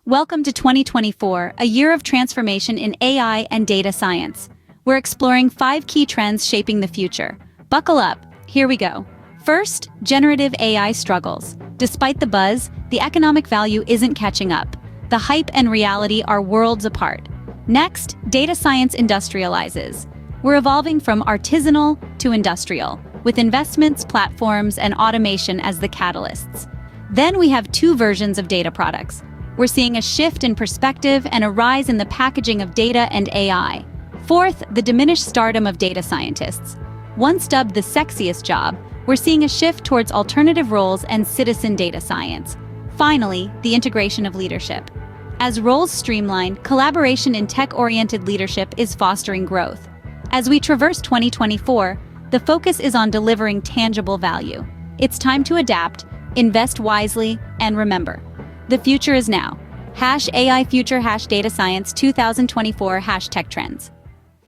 Welcome to 2024, a year of transformation in AI and data science. We're exploring 5 key trends shaping the future. Buckle up, here we go. First, generative AI struggles. Despite the buzz, the economic value isn't catching up. The hype and reality are worlds apart. Next, data science industrializes. We're evolving from artisanal to industrial, with investments, platforms, and automation as the catalysts. Then we have 2 versions of data products. We're seeing a shift in perspective and a rise in the packaging of data and AI. Fourth, the diminished stardom of data scientists. Once dubbed the sexiest job, we're seeing a shift towards alternative roles and citizen data science. Finally, the integration of leadership. As roles streamline, collaboration in tech-oriented leadership is fostering growth. As we traverse 2024, the focus is on delivering tangible value. It's time to adapt, invest wisely, and remember, the future is now. #AI Future #Data Science 2024 #Tech Trends.